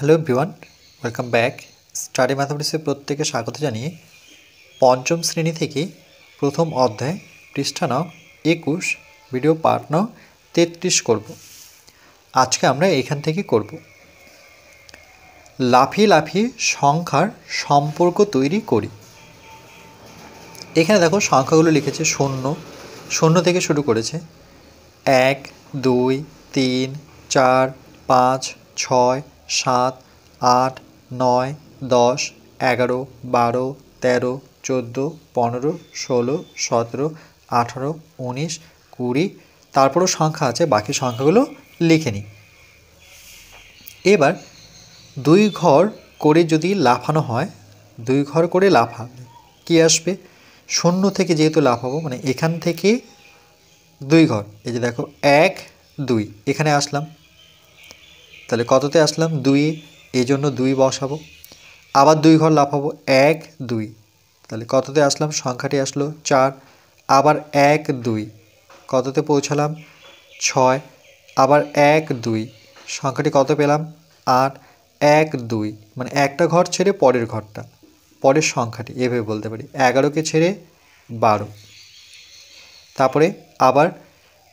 Hello everyone, welcome back. Study ম্যাথমেটিক্সে প্রত্যেকে স্বাগত জানিয়ে পঞ্চম শ্রেণী থেকে প্রথম অধ্যায় পৃষ্ঠা নং 21 ভিডিও পার্ট নং 33 করব। আজকে আমরা এখান থেকে করব লাফিয়ে লাফিয়ে সংখ্যার সম্পর্ক তৈরি করি। এখানে দেখো সংখ্যাগুলো লিখেছে শূন্য শূন্য থেকে শুরু করেছে 1 2 3 4 5 6 7 8 9 10 11 12 13 14 15 16 17 18 19 20 তারপরও সংখ্যা আছে, বাকি সংখ্যাগুলো লিখে নিই। এবার দুই ঘর করে যদি লাফানো হয়, দুই ঘর করে লাফালে কি আসবে? শূন্য থেকে যেহেতু লাফাবো, মানে এখান থেকে দুই ঘর, এই যে দেখো 1 2 এখানে আসলাম, তাহলে কততে আসলাম? 2, এই জন্য 2 বসাবো। আবার দুই ঘর লাফাবো 1 2, তাহলে কততে আসলাম? সংখ্যাটি আসলো 4। আবার 1 2 কততে পৌঁছালাম? 6। আবার 1 2 সংখ্যাটি কত পেলাম? 8। 1 2 মানে একটা ঘর ছেড়ে পরের ঘরটা, পরের সংখ্যাটি এভাবে বলতে পারি 11কে ছেড়ে 12। তারপরে আবার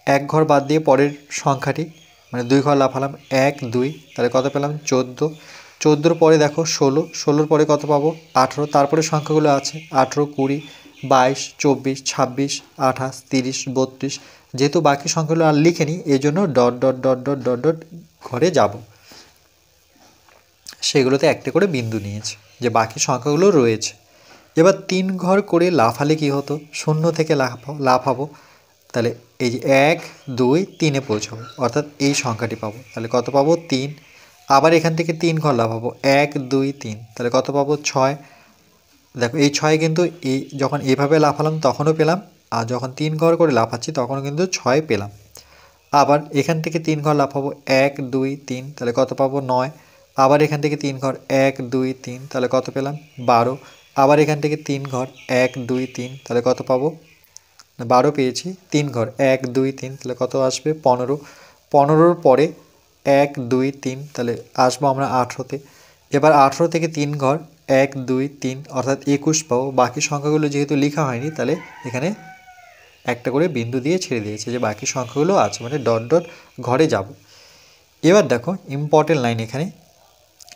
এক ঘর বাদ দিয়ে পরের সংখ্যাটি, মানে দুই ঘর লাফালাম 1 2, তাহলে কত পেলাম? 14। 14 পরে দেখো 16, 16 পরে কত পাবো? 18। তারপরে সংখ্যাগুলো আছে 18 20 22 24 26 28 30 32। যেহেতু বাকি সংখ্যাগুলো আর লিখে নিই, এই জন্য dot dot dot dot dot dot ঘরে যাব, সেগুলোতে একটা করে বিন্দু নিয়েছে যে বাকি সংখ্যাগুলো রয়েছে। এবার 3 ঘর করে লাফালে কি হতো? শূন্য থেকে লাফাবো, তাহলে এই যে 1 2 3-এ পৌঁছাবো, অর্থাৎ এই সংখ্যাটি পাবো। তাহলে কত পাবো? 3। আবার এখান থেকে 3 ঘর লাফাবো 1 2 3, তাহলে কত পাবো? 6। দেখো এই 6 কিন্তু এই যখন এইভাবে লাফালাম তখনও পেলাম, আর যখন 3 ঘর করে লাফাচ্ছি তখনও কিন্তু 6 পেলাম। আবার এখান থেকে 3 ঘর লাফাবো 1 2 3, তাহলে কত পাবো? 9। আবার এখান থেকে 3 ঘর 1 2 3, তাহলে কত পেলাম? 12। আবার এখান থেকে 3 ঘর 1 2 3, তাহলে কত পাবো? 12 পেয়েছি। 3 ঘর 1 2 3, তাহলে কত আসবে? 15। 15-র পরে 1 2 3, তাহলে আসবো আমরা 18-তে। এবার 18 থেকে 3 ঘর 1 2 3, অর্থাৎ 21 পাবো। বাকি সংখ্যাগুলো যেহেতু লেখা হয়নি, তাহলে এখানে একটা করে বিন্দু দিয়ে ছেড়ে দিয়েছে যে বাকি সংখ্যাগুলো আছে, মানে ডট ডট ঘরে যাব। এবার দেখো ইম্পর্টেন্ট লাইন,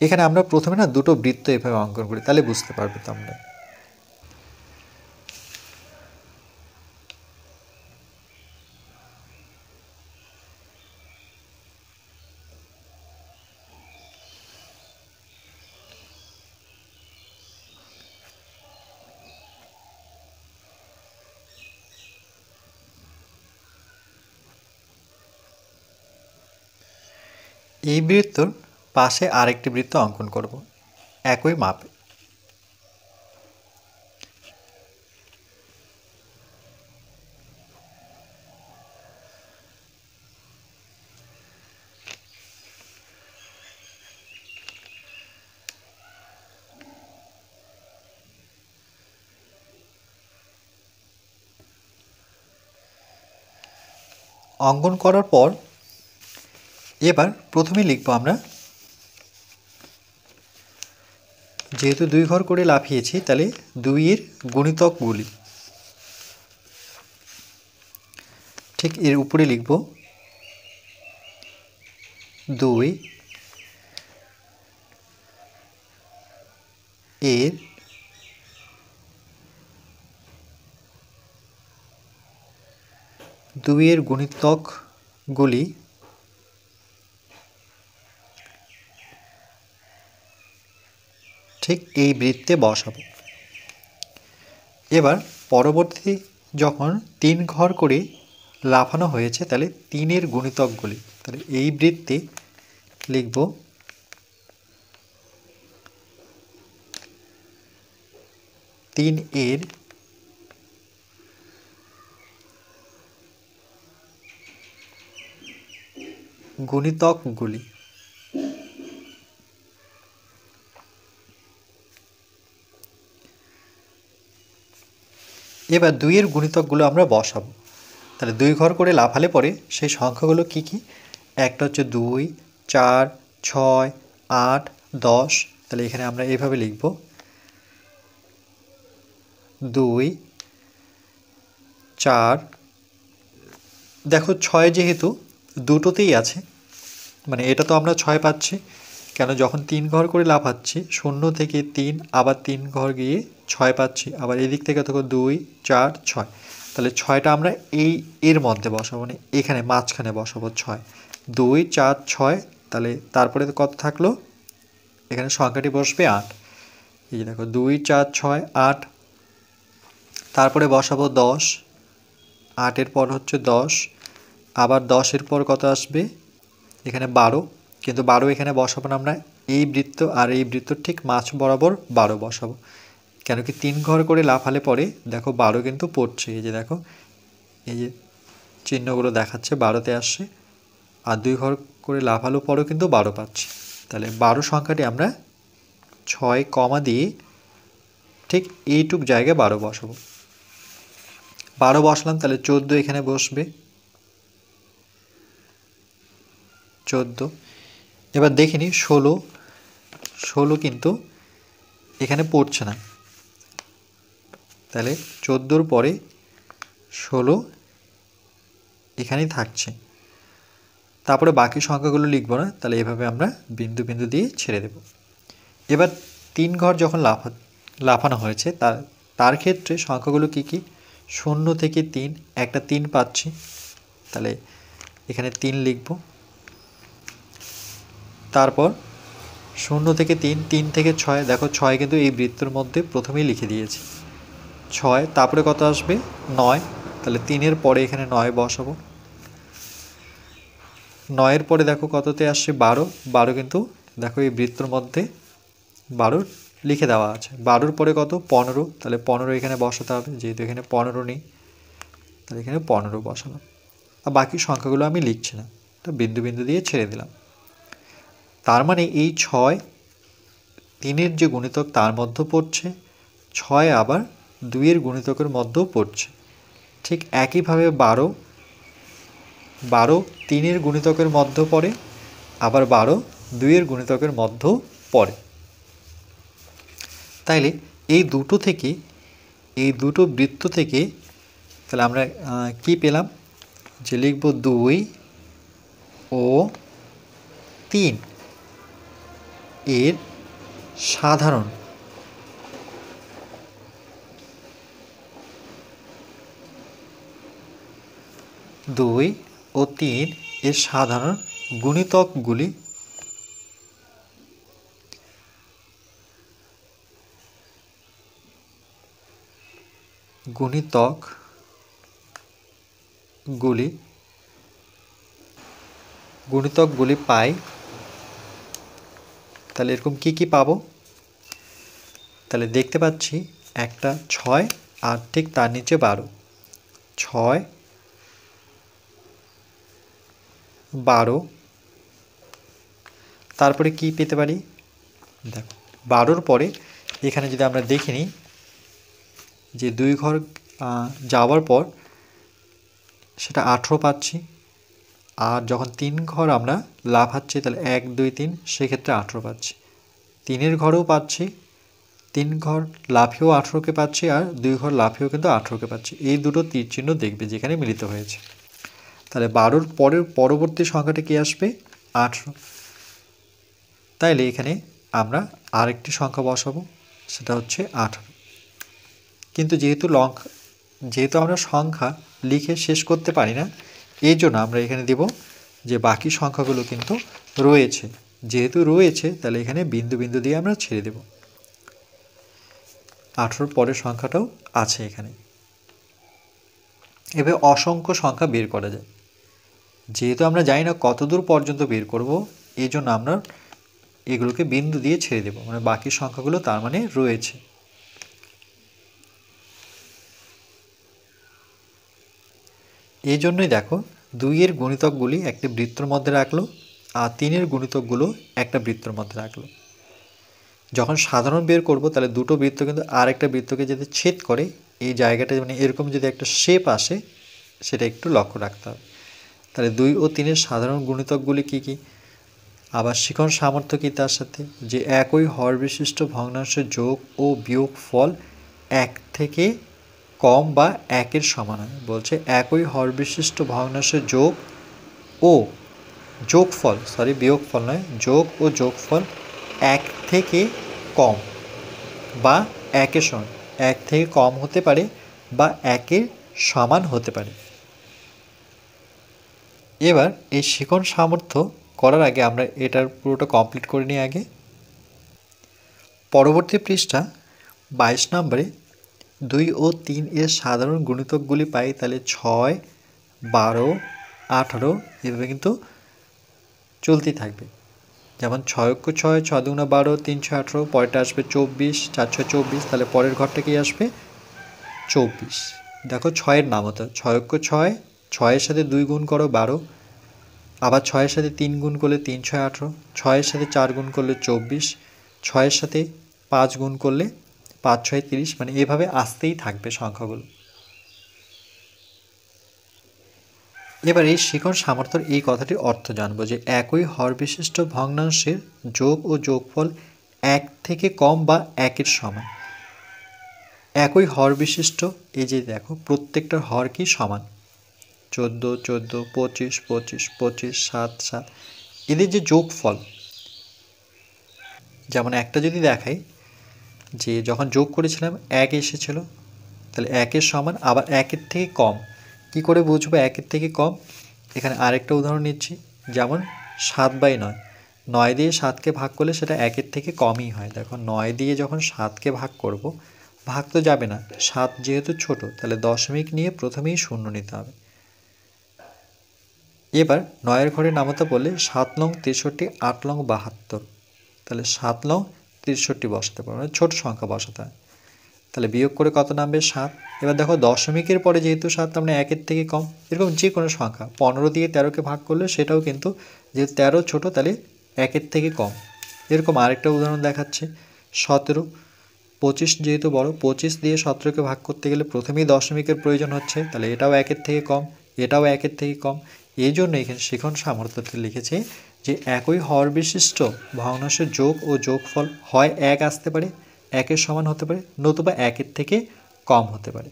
এখানে আমরা প্রথমে না দুটো বৃত্ত এভাবে অঙ্কন করি, তাহলে বুঝতে পারবে তোমরা। এই বৃত্তর পাশে আরেকটি বৃত্ত অঙ্কন করব একই মাপে। অঙ্কন করার পর এবার প্রথমে লিখব আমরা, যেহেতু দুই ঘর করে লাফিয়েছি, তাহলে 2-এর গুণিতকগুলি ঠিক এর উপরে লিখব 2 এর গুণিতকগুলি ঠিক এই বৃত্তে বসাবো। এবার পরবর্তী যখন 3 ঘর করে লাফানো হয়েছে, তাহলে 3-এর গুণিতকগুলি, তাহলে এই বৃত্তে লিখব 3-এর গুণিতকগুলি। এবার 2-এর গুণিতকগুলো আমরা বসাবো। তাহলে 2 ঘর করে লাফালে পরে সেই সংখ্যাগুলো কি কি? একটা হচ্ছে 2 4 6 8 10, তাহলে এখানে আমরা এইভাবে লিখব 2 4। দেখো 6 যেহেতু দুটোতেই আছে, মানে এটা তো আমরা 6 পাচ্ছি, কেন যখন 3 ঘর করে লাফাচ্ছি 0 থেকে 3 আবার 3 ঘর গিয়ে 6 পাচ্ছি, আবার এদিক থেকে দেখো 2 4 6, তাহলে 6টা আমরা এর মধ্যে বসাবো, মানে এখানে মাঝখানে বসাবো 6, 2 4 6, তাহলে তারপরে কত থাকলো, এখানে সংখ্যাটি বসবে 8। এই যে দেখো 2 4 6 8, তারপরে বসাবো 10, 8-এর পর হচ্ছে 10, আবার 10-এর পর কত আসবে, এখানে 12, কিন্তু 12 এখানে বসাবো না, আমরা এই বৃত্ত আর এই বৃত্ত ঠিক মাঝ বরাবর 12 বসাবো, কেন কি 3 ঘর করে লাফালে পরে দেখো 12 কিন্তু পড়ছে, এই যে দেখো এই যে চিহ্নগুলো দেখাচ্ছে 12তে আসছে, আর 2 ঘর করে লাফালো পরেও কিন্তু 12 পাচ্ছি, তাহলে 12 সংখ্যাটি আমরা 6 কমা দিয়ে ঠিক এইটুক জায়গায় 12 বসাবো। 12 বসলাম, তাহলে 14 এখানে বসবে, 14। এবার দেখিনি 16 কিন্তু এখানে পড়ছে না, তাহলে 14-র পরে 16 এখানেই থাকছে, তারপরে বাকি সংখ্যাগুলো লিখব না, তাহলে এভাবে আমরা বিন্দু বিন্দু দিয়ে ছেড়ে দেব। এবার 3 ঘর যখন লাফানো হয়েছে তার ক্ষেত্রে সংখ্যাগুলো কি কি, 0 থেকে 3 একটা 3 পাচ্ছি, তাহলে এখানে 3 লিখব, তারপর 0 থেকে 3, 3 থেকে 6, দেখো 6 কিন্তু এই বৃত্তের মধ্যে প্রথমেই লিখে দিয়েছি 6, তারপরে কত আসবে 9, তাহলে 3-এর পরে এখানে 9 বসাবো, 9-এর পরে দেখো কততে আসছে 12, 12 কিন্তু দেখো এই বৃত্তের মধ্যে 12 লিখে দেওয়া আছে, 12-র পরে কত 15, তাহলে 15 এখানে বসাতে হবে, যেহেতু এখানে 15 নেই তাহলে এখানে 15 বসালাম, আর বাকি সংখ্যাগুলো আমি লিখছি না, তো বিন্দু বিন্দু দিয়ে ছেড়ে দিলাম। তার মানে এই 6 3-এর যে গুণিতক তার মধ্যে পড়ছে, 6 আবার 2-এর গুণিতকের মধ্যেও পড়ছে, ঠিক একইভাবে 12 3-এর গুণিতকের মধ্যেও পড়ে, আবার 12 2-এর গুণিতকের মধ্যেও পড়ে। তাইলে এই দুটো বৃত্ত থেকে তাহলে আমরা কি পেলাম, যে লিখব 2 ও 3 এর সাধারণ গুণিতকগুলি পাই, তাহলে এরকম কি পাবো, তাহলে দেখতে পাচ্ছি একটা 6 আর ঠিক তার নিচে 12, 6 12, তারপরে কি পেতে পারি, দেখো 12-র পরে এখানে যদি আমরা দেখে নিই যে 2 ঘর যাওয়ার পর সেটা 18 পাচ্ছি, আর যখন 3 ঘর আমরা লাফাচ্ছি তাহলে 1 2 3 সেক্ষেত্রে 18 পাচ্ছি, 3-এর ঘরেও পাচ্ছি, 3 ঘর লাফিয়েও 18কে পাচ্ছি, আর 2 ঘর লাফিয়েও কিন্তু 18কে পাচ্ছি, এই দুটো তীর চিহ্ন দেখবে যেখানে মিলিত হয়েছে, তাহলে 12-র পরের পরবর্তী সংখ্যাটা কি আসবে 18, তাইলে এখানে আমরা আরেকটি সংখ্যা বসাবো, সেটা হচ্ছে 18, কিন্তু যেহেতু আমরা সংখ্যা লিখে শেষ করতে পারি না, এই জন্য আমরা এখানে দেব যে বাকি সংখ্যাগুলো কিন্তু রয়েছে, যেহেতু রয়েছে তাহলে এখানে বিন্দু বিন্দু দিয়ে আমরা ছেড়ে দেব, 18-র পরের সংখ্যাটাও আছে এখানে। এভাবে অসংখ্য সংখ্যা বের করা যায়, যেহেতু আমরা জানি না কত দূর পর্যন্ত বের করব, এই জন্য আমরা এগুলোকে বিন্দু দিয়ে ছেড়ে দেব, মানে বাকি সংখ্যাগুলো তার মানে রয়েছে। এই জন্যই দেখো 2-এর গুণিতকগুলি একটি বৃত্তর মধ্যে রাখলো, আর 3-এর গুণিতকগুলো একটা বৃত্তর মধ্যে রাখলো। যখন সাধারণ বের করব তাহলে দুটো বৃত্ত কিন্তু আর একটা বৃত্তকে যদি ছেদ করে, এই জায়গাটা মানে এরকম যদি একটা শেপ আসে সেটা একটু লক্ষ্য রাখতে হবে। তাহলে 2 ও 3-এর সাধারণ গুণিতকগুলি কি কি, আবার শিখন সামর্থ্য কি তার সাথে, যে একই হর বিশিষ্ট ভগ্নাংশের যোগ ও বিয়োগ ফল 1 থেকে কম বা 1-এর সমান হয়। বলছে একই হর বিশিষ্ট ভগ্নাংশের যোগ ও যোগফল, বিয়োগফল নয়, যোগ ও যোগফল 1 থেকে কম বা 1-এর সমান, 1 থেকে কম হতে পারে বা 1-এর সমান হতে পারে। এবার এই শিখন সামর্থ্য করার আগে আমরা এটার পুরোটা কমপ্লিট করে নিই আগে। পরবর্তী পৃষ্ঠা 22 নম্বরে 2 ও 3 এর সাধারণ গুণিতকগুলি পাই, তাহলে 6, 12, 18 এভাবে কিন্তু চলতেই থাকবে। যেমন 6 × 6 6 × 12 3 × 18, পরেরটা আসবে 24, 4 × 6 24, তাহলে পরের ঘরটা কি আসবে 24। দেখো 6-এর নাম হতো 6 × 6, 6-এর সাথে 2 গুণ করো 12, আবার 6-এর সাথে 3 গুণ করলে 3 × 6 18, 6-এর সাথে 4 গুণ করলে 24, 6-এর সাথে 5 গুণ করলে 5 × 6 30, মানে এভাবে আসতেই থাকবে সংখ্যাগুলো। এবার এই শিখন সামর্থ্যের এই কথাটির অর্থ জানবো, যে একই হর বিশিষ্ট ভগ্নাংশের যোগ ও যোগফল 1 থেকে কম বা 1-এর সমান। একই হর বিশিষ্ট, এই যে দেখো প্রত্যেকটার হর কি সমান, 14 14, 25 25, 25 7 7, এদের যে যোগফল, যেমন একটা যদি দেখাই যে যখন যোগ করেছিলাম 1 এসেছিল, তাহলে 1-এর সমান, আবার 1-এর থেকে কম। কি করে বুঝবো 1-এর থেকে কম? এখানে আরেকটা উদাহরণ নিচ্ছি, যেমন 7/9, 9 দিয়ে 7কে ভাগ করলে সেটা 1-এর থেকে কমই হয়। দেখো 9 দিয়ে যখন 7কে ভাগ করব, ভাগ তো যাবে না, 7 যেহেতু ছোট, তাহলে দশমিক নিয়ে প্রথমেই শূন্য নিতে হবে। এবার 9-এর ঘরে নামতা বললে 7 লং 63, 8 লং 72, তাহলে 7 লং 63 বসাতে পারবো, ছোট সংখ্যা বসাতে হয়। তাহলে বিয়োগ করে কত নামবে 7। এবার দেখো দশমিকের পরে যেহেতু 7, আমরা 1-এর থেকে কম, এরকম যে কোনো সংখ্যা 15 দিয়ে 13কে ভাগ করলে সেটাও কিন্তু, যেহেতু 13 ছোট, তাহলে 1-এর থেকে কম। এরকম আরেকটা উদাহরণ দেখাচ্ছে 17, 25 যেহেতু বড়, 25 দিয়ে 17কে ভাগ করতে গেলে প্রথমেই দশমিকের প্রয়োজন হচ্ছে, তাহলে এটাও 1-এর থেকে কম, এটাও 1-এর থেকে কম। এই জন্য এখানে শিখন সামর্থ্যটি লিখেছে যে একই হর বিশিষ্ট ভগ্নাংশের যোগ ও যোগফল হয় 1 আসতে পারে, 1-এর সমান হতে পারে, নতুবা 1-এর থেকে কম হতে পারে।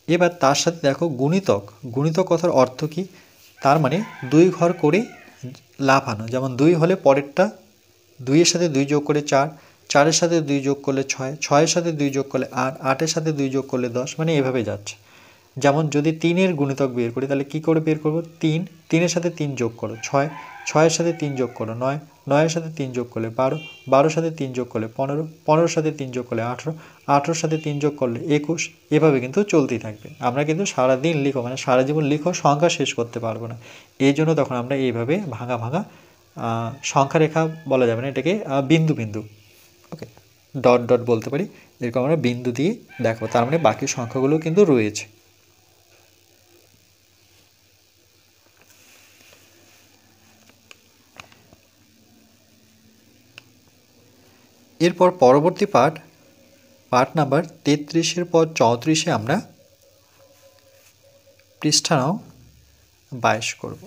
এবার তার সাথে দেখো গুণিতক, গুণিতক কথার অর্থ কি, তার মানে 2 ঘর করে লাফানো। যেমন 2 হলে পরেরটা 2-এর সাথে 2 যোগ করে 4, 4-এর সাথে 2 যোগ করলে 6, 6-এর সাথে 2 যোগ করলে 8, 8-এর সাথে 2 যোগ করলে 10, মানে এভাবে যাচ্ছে। যেমন যদি 3-এর গুণিতক বের করি, তাহলে কি করে বের করব, 3, 3-এর সাথে 3 যোগ করো 6, 6-এর সাথে 3 যোগ করো 9, 9-এর সাথে 3 যোগ করলে 12, 12-এর সাথে 3 যোগ করলে 15, 15-এর সাথে 3 যোগ করলে 18, 18-এর সাথে 3 যোগ করলে 21, এভাবে কিন্তু চলতেই থাকবে। আমরা কিন্তু সারাদিন লিখো, মানে সারা জীবন লিখো, সংখ্যা শেষ করতে পারবো না। এই জন্য তখন আমরা এইভাবে ভাঙা ভাঙা সংখ্যা রেখা বলা যাবে না, এটাকে বিন্দু বিন্দু, ওকে, ডট ডট বলতে পারি, এরকম আমরা বিন্দু দিয়ে দেখো, তার মানে বাকি সংখ্যাগুলো কিন্তু রয়েছে। এরপর পরবর্তী পার্ট নাম্বার 33-এর পর 34-এ আমরা পৃষ্ঠা নং 22 করব।